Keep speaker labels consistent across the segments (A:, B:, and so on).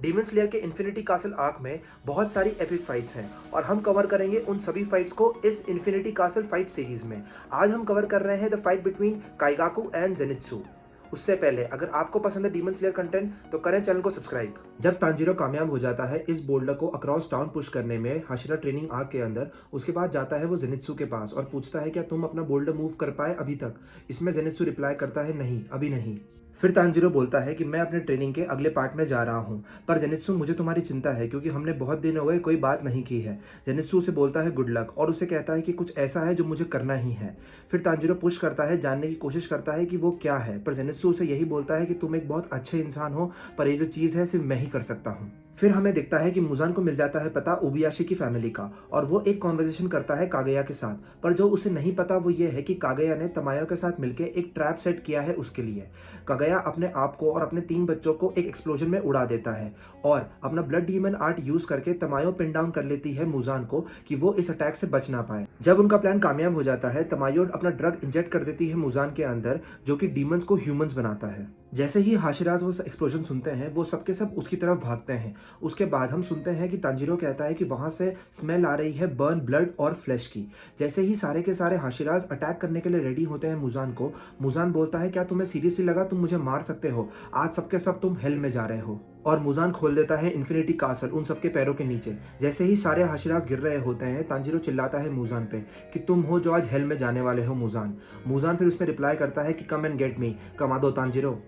A: Demon slayer के infinity castle arc में बहुत सारी एपिक फाइट्स हैं और हम कवर करेंगे उन सभी फाइट्स को इस इन्फिनिटी कासल फाइट सीरीज में। आज हम कवर कर रहे हैं the fight between Kaigaku and Zenitsu. उससे पहले अगर आपको पसंद है डीमन स्लेयर कंटेंट तो करें चैनल को सब्सक्राइब। जब तांजीरो कामयाब हो जाता है इस बोल्डर को अक्रॉस टाउन पुश करने में हाशिरा ट्रेनिंग आर्क के अंदर, उसके बाद जाता है वो जेनित्सु के पास और पूछता है क्या तुम अपना बोल्डर मूव कर पाए अभी तक। इसमें जेनित्सु रिप्लाई करता है नहीं, अभी नहीं। फिर तांजीरो बोलता है कि मैं अपने ट्रेनिंग के अगले पार्ट में जा रहा हूँ, पर जेनित्सु मुझे तुम्हारी चिंता है क्योंकि हमने बहुत दिन हो गए कोई बात नहीं की है। जेनित्सु उसे बोलता है गुड लक और उसे कहता है कि कुछ ऐसा है जो मुझे करना ही है। फिर तांजीरो पुश करता है, जानने की कोशिश करता है कि वो क्या है, पर जेनित्सु उसे यही बोलता है कि तुम एक बहुत अच्छे इंसान हो, पर ये जो चीज़ है सिर्फ मैं ही कर सकता हूँ। फिर हमें दिखता है कि मुजान को मिल जाता है पता ओबियाशी की फैमिली का और वो एक कॉन्वर्जेशन करता है कागया के साथ, पर जो उसे नहीं पता वो ये है कि कागया ने तमायो के साथ मिलकर एक ट्रैप सेट किया है उसके लिए। कागया अपने आप को और अपने 3 बच्चों को एक एक्सप्लोजन में उड़ा देता है और अपना ब्लड डीमन आर्ट यूज करके तमायो पिन डाउन कर लेती है मुजान को कि वो इस अटैक से बच ना पाए। जब उनका प्लान कामयाब हो जाता है तमायो अपना ड्रग इंजेक्ट कर देती है मुजान के अंदर, जो कि डीमंस को ह्यूमंस बनाता है। जैसे ही हाशिराज वो एक्सप्लोजन सुनते हैं वो सबके सब उसकी तरफ भागते हैं। उसके बाद हम सुनते हैं कि तांजीरो कहता है कि वहां से स्मेल आ रही है बर्न ब्लड और फ्लैश की। जैसे ही सारे के सारे हाशिराज अटैक करने के लिए रेडी होते हैं मुजान को, मुजान बोलता है क्या तुम्हें सीरियसली लगा तुम मुझे मार सकते हो, आज सबके सब तुम हेल में जा रहे हो। और मुजान खोल देता है इन्फिनिटी कासल उन सबके पैरों के नीचे। जैसे ही सारे हाशिराज गिर रहे होते हैं तांजीरो चिल्लाता है मुजान पे कि तुम हो जो आज हेल में जाने वाले हो मुजान। मुजान फिर उसमें रिप्लाई करता है कि कम एंड गेट मी, कमा दो तांजीरो।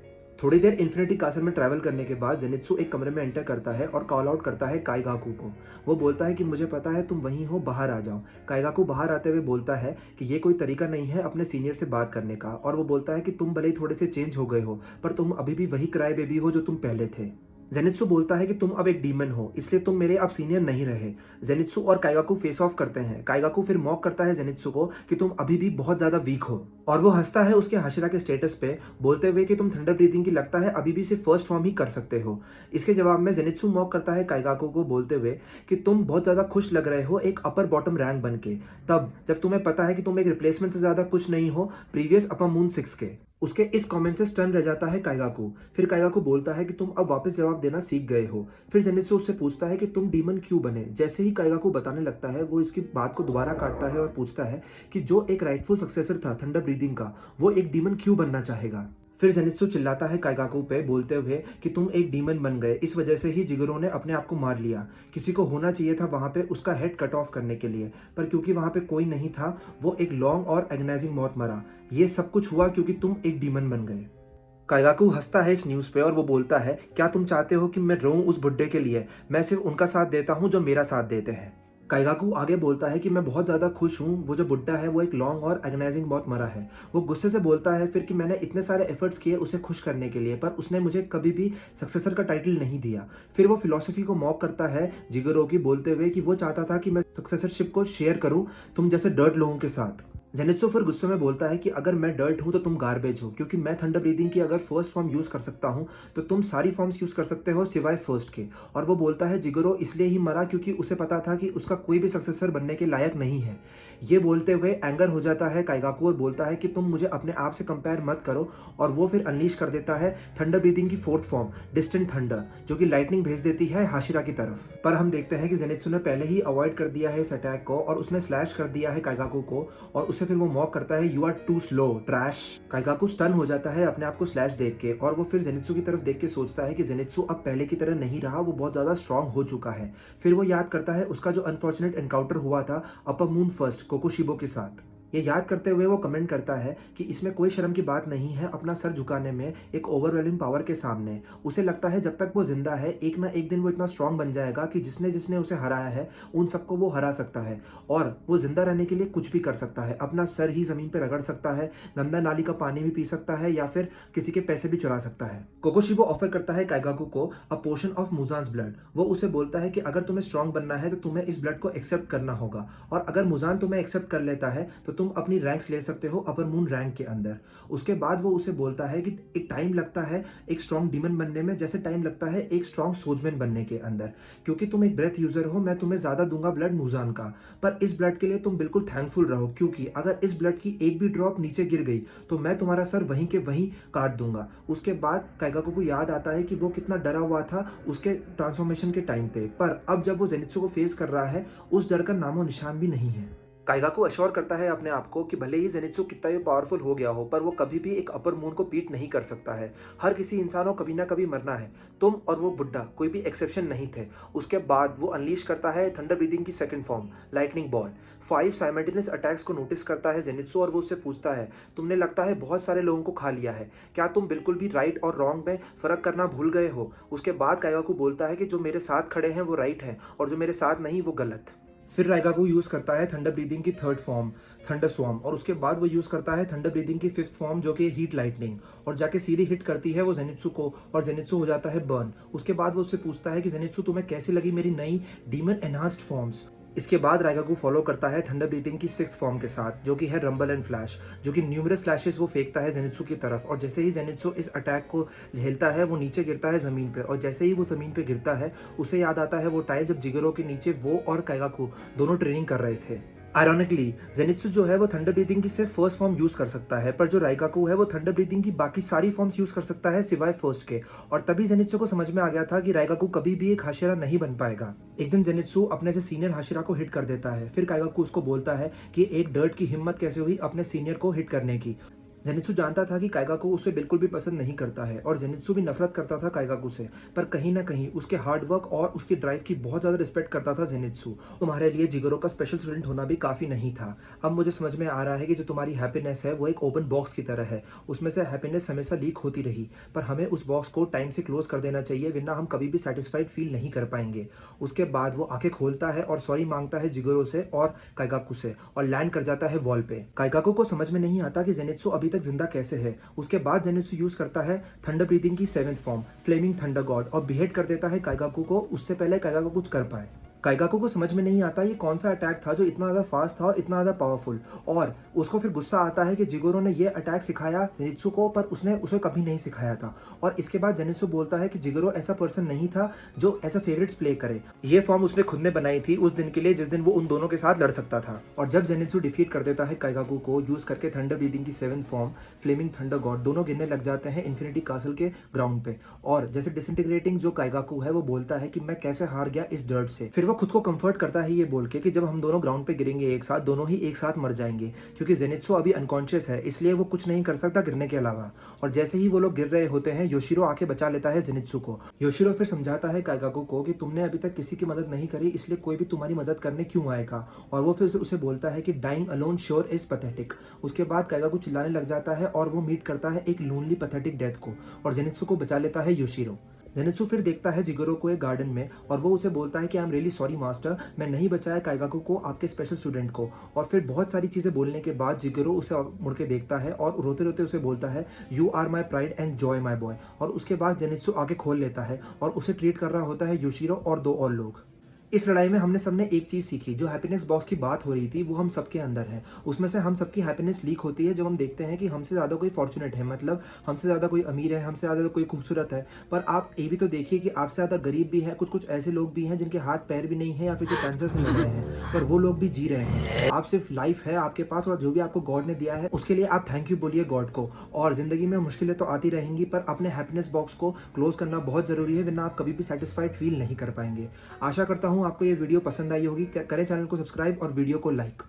A: थोड़ी देर इन्फिनिटी कासल में ट्रैवल करने के बाद जेनित्सु एक कमरे में एंटर करता है और कॉल आउट करता है काइगाकू को। वो बोलता है कि मुझे पता है तुम वहीं हो, बाहर आ जाओ। काइगाकू बाहर आते हुए बोलता है कि ये कोई तरीका नहीं है अपने सीनियर से बात करने का, और वो बोलता है कि तुम भले ही थोड़े से चेंज हो गए हो पर तुम अभी भी वही क्राई बेबी हो जो तुम पहले थे। जेनित्सु बोलता है कि तुम अब एक डीमन हो इसलिए तुम मेरे अब सीनियर नहीं रहे। जेनित्सु और काइगाकू फेस ऑफ करते हैं। काइगाकू फिर मॉक करता है जेनित्सु को कि तुम अभी भी बहुत ज्यादा वीक हो, और वो हंसता है उसके हाशिरा के स्टेटस पे बोलते हुए कि तुम थंडर ब्रीदिंग की लगता है अभी भी सिर्फ फर्स्ट फॉर्म ही कर सकते हो। इसके जवाब में जेनित्सु मॉक करता है काइगाकू को बोलते हुए कि तुम बहुत ज्यादा खुश लग रहे हो एक अपर बॉटम रैंक बन के, तब जब तुम्हें पता है कि तुम एक रिप्लेसमेंट से ज्यादा कुछ नहीं हो प्रीवियस अपर मून 6 के। उसके इस कमेंट से स्टन रह जाता है काइगाकू। फिर काइगाकू बोलता है कि तुम अब वापस जवाब देना सीख गए हो। फिर जेनित्सु उससे पूछता है कि तुम डीमन क्यों बने। जैसे ही काइगाकू बताने लगता है वो इसकी बात को दोबारा काटता है और पूछता है कि जो एक राइटफुल सक्सेसर था थंडर ब्रीदिंग का, वो एक डीमन क्यों बनना चाहेगा। फिर जेनित्सु चिल्लाता है काइगाकू पे बोलते हुए कि तुम एक डीमन बन गए, इस वजह से ही जिगरो ने अपने आप को मार लिया। किसी को होना चाहिए था वहां पे उसका हेड कट ऑफ करने के लिए, पर क्योंकि वहां पे कोई नहीं था वो एक लॉन्ग और एगनाइजिंग मौत मरा। ये सब कुछ हुआ क्योंकि तुम एक डीमन बन गए। काइगाकू हंसता है इस न्यूज़ पे और वो बोलता है क्या तुम चाहते हो कि मैं रोऊं उस बुड्ढे के लिए, मैं सिर्फ उनका साथ देता हूं जो मेरा साथ देते हैं। काइगाकू आगे बोलता है कि मैं बहुत ज़्यादा खुश हूँ, वो जो बुड्ढा है वो एक लॉन्ग और एगनाइजिंग मौत मरा है। वो गुस्से से बोलता है फिर कि मैंने इतने सारे एफर्ट्स किए उसे खुश करने के लिए, पर उसने मुझे कभी भी सक्सेसर का टाइटल नहीं दिया। फिर वो फिलॉसफी को मॉक करता है जिगरो की, बोलते हुए कि वो चाहता था कि मैं सक्सेसरशिप को शेयर करूँ तुम जैसे डर्ट लोगों के साथ। जेनित्सु फिर गुस्से में बोलता है कि अगर मैं डर्ट हूं तो तुम गार्बेज हो, क्योंकि मैं थंडर ब्रीदिंग की अगर फर्स्ट फॉर्म यूज कर सकता हूं तो तुम सारी फॉर्म्स यूज कर सकते हो सिवाय फर्स्ट के। और वो बोलता है जिगरो इसलिए ही मरा क्योंकि उसे पता था कि उसका कोई भी सक्सेसर बनने के लायक नहीं है। ये बोलते हुए एंगर हो जाता है काइगाकू और बोलता है कि तुम मुझे अपने आप से कंपेयर मत करो, और वो फिर अनलीश कर देता है थंडर ब्रीदिंग की फोर्थ फॉर्म डिस्टेंट थंडर, जो कि लाइटनिंग भेज देती है हाशिरा की तरफ। पर हम देखते हैं कि जेनित्सु ने पहले ही अवॉइड कर दिया है इस अटैक को और उसने स्लैश कर दिया है काइगाकू को, और उसे फिर वो मॉक करता है you are too slow trash. काइगाकू स्टन हो जाता है अपने आप को स्लैश देख के, और वो फिर जेनित्सु की तरफ देख के सोचता है कि जेनित्सु अब पहले की तरह नहीं रहा, वो बहुत ज्यादा स्ट्रांग हो चुका है। फिर वो याद करता है उसका जो अनफॉर्चुनेट एनकाउंटर हुआ था अपर मून फर्स्ट कोकोशिबो के साथ। ये याद करते हुए वो कमेंट करता है कि इसमें कोई शर्म की बात नहीं है अपना सर झुकाने में एक ओवरवेलमिंग पावर के सामने। उसे लगता है जब तक वो जिंदा है एक ना एक दिन वो इतना स्ट्रांग बन जाएगा कि जिसने जिसने उसे हराया है उन सबको वो हरा सकता है, और वो जिंदा रहने के लिए कुछ भी कर सकता है। अपना सर ही जमीन पर रगड़ सकता है, गंदा नाली का पानी भी पी सकता है, या फिर किसी के पैसे भी चुरा सकता है। कोकोशिबो ऑफर करता है काइगाकू को अ पोर्शन ऑफ मुजान्स ब्लड। वो उसे बोलता है कि अगर तुम्हें स्ट्रांग बनना है तो तुम्हें इस ब्लड को एक्सेप्ट करना होगा, और अगर मुजान तुम्हें एक्सेप्ट कर लेता है तो तुम तुम अपनी रैंक्स ले सकते हो अपर मून रैंक के अंदर। उसके बाद वो उसे बोलता है कि एक टाइम लगता है एक स्ट्रॉन्ग डीमन बनने में, जैसे टाइम लगता है एक स्ट्रॉन्ग सोल्जमैन बनने के अंदर। क्योंकि तुम एक ब्रेथ यूज़र हो, मैं तुम्हें ज़्यादा दूंगा ब्लड मुजान का, पर इस ब्लड के लिए तुम बिल्कुल थैंकफुल रहो, क्योंकि अगर इस ब्लड की एक भी ड्रॉप नीचे गिर गई तो मैं तुम्हारा सर वहीं के वहीं काट दूंगा। उसके बाद काइगाकू को याद आता है कि वो कितना डरा हुआ था उसके ट्रांसफॉर्मेशन के टाइम पे, पर अब जब वो जेनित्सु को फेस कर रहा है उस डर का नामो निशान भी नहीं है। काइगाकू अश्योर करता है अपने आप को कि भले ही जेनित्सु कितना भी पावरफुल हो गया हो, पर वो कभी भी एक अपर मून को बीट नहीं कर सकता है। हर किसी इंसान को कभी ना कभी मरना है, तुम और वो बुड्ढा कोई भी एक्सेप्शन नहीं थे। उसके बाद वो अनलीश करता है थंडर ब्रीदिंग की second form lightning ball. 5 simultaneous attacks को नोटिस करता है जेनित्सु और वो उससे पूछता है, तुमने लगता है बहुत सारे लोगों को खा लिया है, क्या तुम बिल्कुल भी राइट और रॉन्ग में फ़र्क करना भूल गए हो? उसके बाद काइगाकू बोलता है कि जो मेरे साथ खड़े हैं वो राइट हैं और जो मेरे साथ नहीं वो गलत। फिर राइगाकू यूज़ करता है थंडर ब्रीदिंग की थर्ड फॉर्म थंडर स्वॉर्म, और उसके बाद वो यूज़ करता है थंडर ब्रीदिंग की फिफ्थ फॉर्म जो कि हीट लाइटनिंग, और जाके सीधी हिट करती है वो जेनित्सु को और जेनित्सु हो जाता है बर्न। उसके बाद वो उससे पूछता है कि जेनित्सु तुम्हें कैसी लगी मेरी नई डीमन एनहांस्ड फॉर्म्स। इसके बाद राइगाकू फॉलो करता है थंडर ब्रीथिंग की सिक्स्थ फॉर्म के साथ जो कि है रंबल एंड फ्लैश, जो कि न्यूमरस फ्लैशेस वो फेंकता है जेनित्सु की तरफ, और जैसे ही जेनित्सु इस अटैक को झेलता है वो नीचे गिरता है ज़मीन पे, और जैसे ही वो ज़मीन पे गिरता है उसे याद आता है वो टाइम जब जिगरो के नीचे वो और काइगाकू दोनों ट्रेनिंग कर रहे थे। आयरॉनिकली जेनित्सु जो है वो थंडर ब्रीथिंग की सिर्फ फर्स्ट फॉर्म यूज़ कर सकता है, पर जो राइगाकू है वो थंडर ब्रीथिंग की बाकी सारी फॉर्म्स यूज़ कर सकता है सिवाय फर्स्ट के। और तभी जेनित्सु को समझ में आ गया था कि राइगाकू कभी भी एक हाशिरा नहीं बन पाएगा। एक दिन जेनित्सु अपने से सीनियर हाशिरा को हिट कर देता है, फिर काइगाकू उसको बोलता है कि एक डर्ट की हिम्मत कैसे हुई अपने सीनियर को हिट करने की। जेनित्सु जानता था कि काइगाकू उसे बिल्कुल भी पसंद नहीं करता है और जेनित्सु भी नफरत करता था काइगाकू से, पर कहीं ना कहीं उसके हार्ड वर्क और उसकी ड्राइव की बहुत ज़्यादा रिस्पेक्ट करता था जेनित्सु। तुम्हारे लिए जिगरो का स्पेशल स्टूडेंट होना भी काफ़ी नहीं था। अब मुझे समझ में आ रहा है कि जो तुम्हारी हैप्पीनेस है वो एक ओपन बॉक्स की तरह है, उसमें से हैप्पीनेस हमेशा लीक होती रही, पर हमें उस बॉक्स को टाइम से क्लोज कर देना चाहिए, वरना हम कभी भी सेटिस्फाइड फील नहीं कर पाएंगे। उसके बाद वो आंखें खोलता है और सॉरी मांगता है जिगरो से और काइगाकू से और लैंड कर जाता है वॉल पे। काइगाकू को समझ में नहीं आता कि जेनित्सु अभी तक जिंदा कैसे है। उसके बाद जेनित्सु यूज करता है थंडर ब्रीथिंग की seventh form flaming thunder god और बिहेड कर देता है काइगाकू को, उससे पहले काइगाकू कुछ कर पाए। काइगाकू को समझ में नहीं आता ये कौन सा अटैक था जो इतना ज़्यादा फास्ट था और इतना ज़्यादा पावरफुल, और उसको फिर गुस्सा आता है कि जिगोरो ने ये अटैक सिखाया जेनित्सु को, पर उसने उसे कभी नहीं सिखाया था। और इसके बाद जेनित्सु बोलता है कि जिगोरो ऐसा पर्सन नहीं था जो ऐसा फेवरेट्स प्ले करे। ये फॉर्म उसने खुद ने बनाई थी उस दिन के लिए जिस दिन वो उन दोनों के साथ लड़ सकता था। और जब जेनित्सु डिफीट कर देता है काइगाकू को यूज करके थंडर ब्रीथिंग की seventh form flaming thunder god, दोनों गिरने लग जाते हैं इन्फिनिटी कासल के ग्राउंड पे, और जैसे डिसइंटीग्रेटिंग जो काइगाकू है वो बोलता है कि मैं कैसे हार गया इस डर्ट से। फिर वो खुद को कंफर्ट करता है ये बोल के कि जब हम दोनों ग्राउंड पे गिरेंगे एक साथ, दोनों ही एक साथ मर जाएंगे, क्योंकि जेनित्सु अभी अनकॉन्शियस है इसलिए वो कुछ नहीं कर सकता गिरने के अलावा। और जैसे ही वो लोग गिर रहे होते हैं योशिरो आके बचा लेता है जेनित्सु को। योशिरो फिर समझाता है काइगाकू को कि तुमने अभी तक किसी की मदद नहीं करी, इसलिए कोई भी तुम्हारी मदद करने क्यों आएगा, और वो फिर उसे बोलता है कि dying alone sure is pathetic. उसके बाद काइगाकू चिल्लाने लग जाता है और वो मीट करता है एक लोनली पैथेटिक डेथ को, और जेनित्सु को बचा लेता है योशिरो। जेनित्सु फिर देखता है जिगरो को एक गार्डन में और वो उसे बोलता है कि I am really sorry master, मैं नहीं बचाया काइगाकू को आपके स्पेशल स्टूडेंट को। और फिर बहुत सारी चीज़ें बोलने के बाद जिगरो उसे मुड़ के देखता है और रोते रोते उसे बोलता है you are my pride and joy my boy. और उसके बाद जेनित्सु आगे खोल लेता है और उसे ट्रीट कर रहा होता है योशिरो और दो और लोग। इस लड़ाई में हमने सबने एक चीज़ सीखी, जो हैप्पीनेस बॉक्स की बात हो रही थी वो हम सबके अंदर है। उसमें से हम सबकी हैप्पीनेस लीक होती है जब हम देखते हैं कि हमसे ज़्यादा कोई फॉर्चुनेट है, मतलब हमसे ज़्यादा कोई अमीर है, हमसे ज़्यादा कोई खूबसूरत है। पर आप ये भी तो देखिए कि आपसे ज़्यादा गरीब भी है, कुछ कुछ ऐसे लोग भी हैं जिनके हाथ पैर भी नहीं है या फिर जो कैंसर से लड़ रहे हैं, पर वो लोग भी जी रहे हैं। आप सिर्फ लाइफ है आपके पास और जो भी आपको गॉड ने दिया है उसके लिए आप थैंक यू बोलिए गॉड को। और ज़िंदगी में मुश्किलें तो आती रहेंगी, पर अपने हैप्पीनेस बॉक्स को क्लोज करना बहुत ज़रूरी है, वरना आप कभी भी सेटिस्फाइड फील नहीं कर पाएंगे। आशा करता हूँ आपको ये वीडियो पसंद आई होगी। करें चैनल को सब्सक्राइब और वीडियो को लाइक।